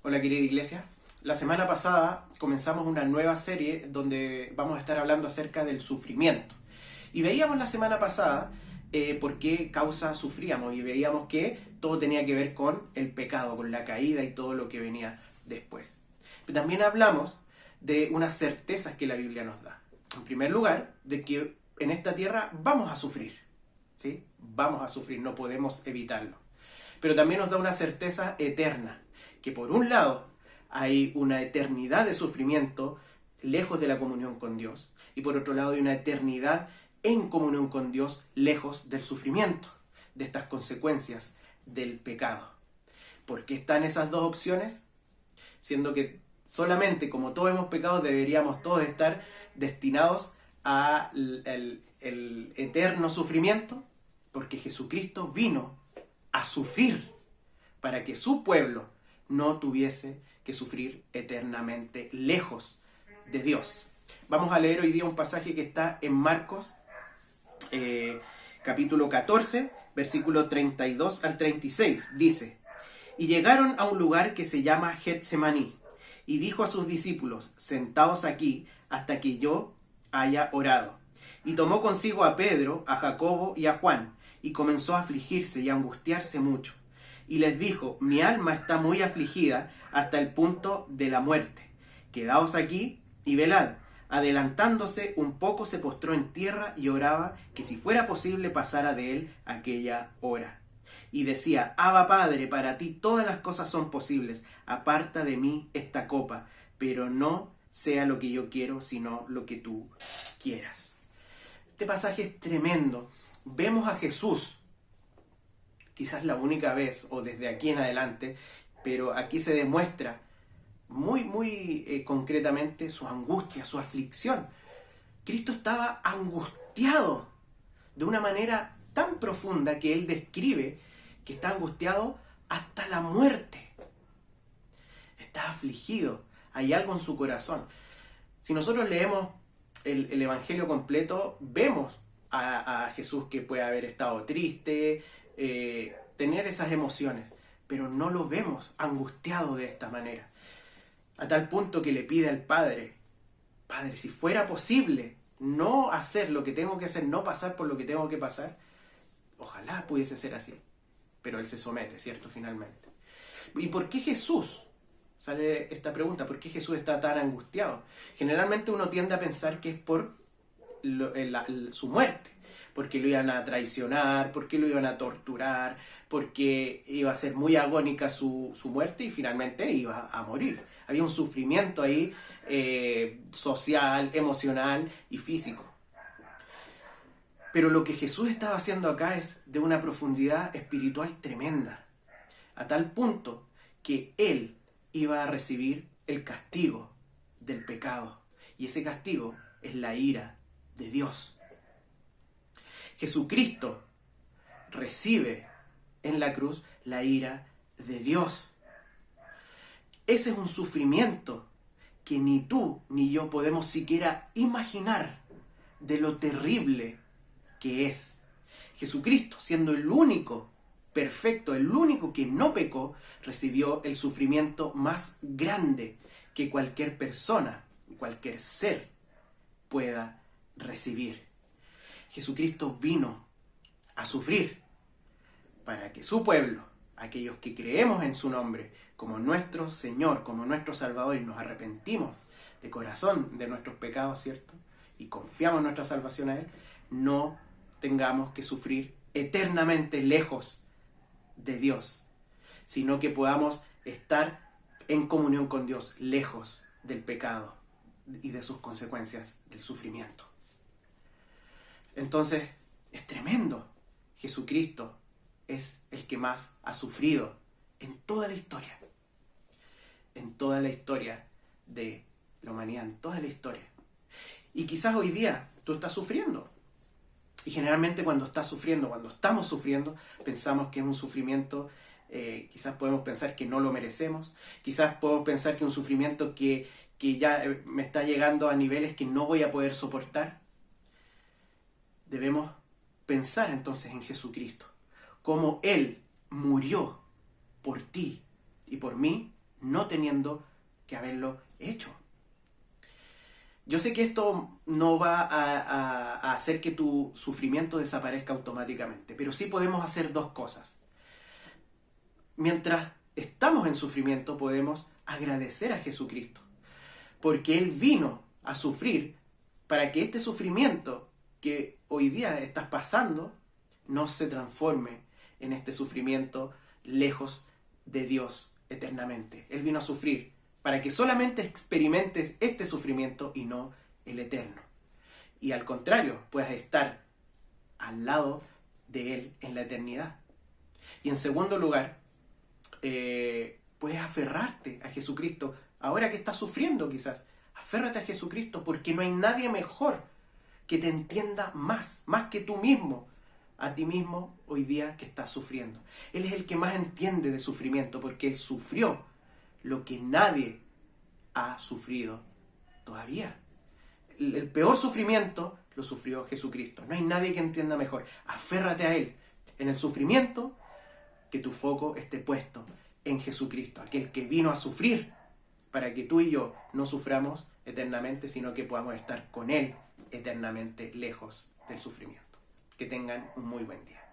Hola querida iglesia. La semana pasada comenzamos una nueva serie donde vamos a estar hablando acerca del sufrimiento. Y veíamos la semana pasada por qué causa sufríamos y veíamos que todo tenía que ver con el pecado, con la caída y todo lo que venía después. Pero también hablamos de unas certezas que la Biblia nos da. En primer lugar, de que en esta tierra vamos a sufrir. ¿Sí? Vamos a sufrir, no podemos evitarlo. Pero también nos da una certeza eterna, que por un lado hay una eternidad de sufrimiento lejos de la comunión con Dios, y por otro lado hay una eternidad en comunión con Dios lejos del sufrimiento, de estas consecuencias del pecado. ¿Por qué están esas dos opciones? Siendo que solamente como todos hemos pecado deberíamos todos estar destinados al el eterno sufrimiento, porque Jesucristo vino a sufrir para que su pueblo no tuviese que sufrir eternamente lejos de Dios. Vamos a leer hoy día un pasaje que está en Marcos, capítulo 14, versículo 32 al 36. Dice: Y llegaron a un lugar que se llama Getsemaní, y dijo a sus discípulos: Sentaos aquí hasta que yo haya orado. Y tomó consigo a Pedro, a Jacobo y a Juan, y comenzó a afligirse y a angustiarse mucho. Y les dijo: Mi alma está muy afligida hasta el punto de la muerte. Quedaos aquí y velad. Adelantándose un poco se postró en tierra y oraba que si fuera posible pasara de él aquella hora. Y decía: Abba Padre, para ti todas las cosas son posibles. Aparta de mí esta copa, pero no sea lo que yo quiero, sino lo que tú quieras. Este pasaje es tremendo. Vemos a Jesús, quizás la única vez o desde aquí en adelante, pero aquí se demuestra muy concretamente su angustia, su aflicción. Cristo estaba angustiado de una manera tan profunda que él describe que está angustiado hasta la muerte. Está afligido, hay algo en su corazón. Si nosotros leemos el Evangelio completo, vemos a Jesús que puede haber estado triste, tener esas emociones, pero no lo vemos angustiado de esta manera. A tal punto que le pide al Padre: Padre, si fuera posible no hacer lo que tengo que hacer, no pasar por lo que tengo que pasar, ojalá pudiese ser así. Pero él se somete, ¿cierto? Finalmente. ¿Y por qué Jesús? Sale esta pregunta: ¿por qué Jesús está tan angustiado? Generalmente uno tiende a pensar que es por su muerte, porque lo iban a traicionar, porque lo iban a torturar, porque iba a ser muy agónica su muerte y finalmente iba a morir. Había un sufrimiento ahí social, emocional y físico. Pero lo que Jesús estaba haciendo acá es de una profundidad espiritual tremenda, a tal punto que él iba a recibir el castigo del pecado, y ese castigo es la ira de Dios. Jesucristo recibe en la cruz la ira de Dios. Ese es un sufrimiento que ni tú ni yo podemos siquiera imaginar de lo terrible que es. Jesucristo, siendo el único perfecto, el único que no pecó, recibió el sufrimiento más grande que cualquier persona, cualquier ser pueda recibir. Jesucristo vino a sufrir para que su pueblo, aquellos que creemos en su nombre como nuestro Señor, como nuestro Salvador, y nos arrepentimos de corazón de nuestros pecados, ¿cierto? Y confiamos en nuestra salvación a Él, no tengamos que sufrir eternamente lejos de Dios, sino que podamos estar en comunión con Dios, lejos del pecado y de sus consecuencias del sufrimiento. Entonces, es tremendo. Jesucristo es el que más ha sufrido en toda la historia. En toda la historia de la humanidad, en toda la historia. Y quizás hoy día tú estás sufriendo. Y generalmente cuando estamos sufriendo, pensamos que es un sufrimiento, quizás podemos pensar que no lo merecemos, quizás podemos pensar que es un sufrimiento que ya me está llegando a niveles que no voy a poder soportar. Debemos pensar entonces en Jesucristo, cómo Él murió por ti y por mí no teniendo que haberlo hecho. Yo sé que esto no va a hacer que tu sufrimiento desaparezca automáticamente, pero sí podemos hacer dos cosas. Mientras estamos en sufrimiento podemos agradecer a Jesucristo, porque Él vino a sufrir para que este sufrimiento que hoy día estás pasando no se transforme en este sufrimiento lejos de Dios eternamente. Él vino a sufrir para que solamente experimentes este sufrimiento y no el eterno. Y al contrario, puedas estar al lado de Él en la eternidad. Y en segundo lugar, puedes aferrarte a Jesucristo. Ahora que estás sufriendo quizás, aférrate a Jesucristo porque no hay nadie mejor que te entienda más que tú mismo, a ti mismo hoy día que estás sufriendo. Él es el que más entiende de sufrimiento porque Él sufrió lo que nadie ha sufrido todavía. El peor sufrimiento lo sufrió Jesucristo. No hay nadie que entienda mejor. Aférrate a Él. En el sufrimiento, que tu foco esté puesto en Jesucristo, aquel que vino a sufrir para que tú y yo no suframos eternamente, sino que podamos estar con Él eternamente lejos del sufrimiento. Que tengan un muy buen día.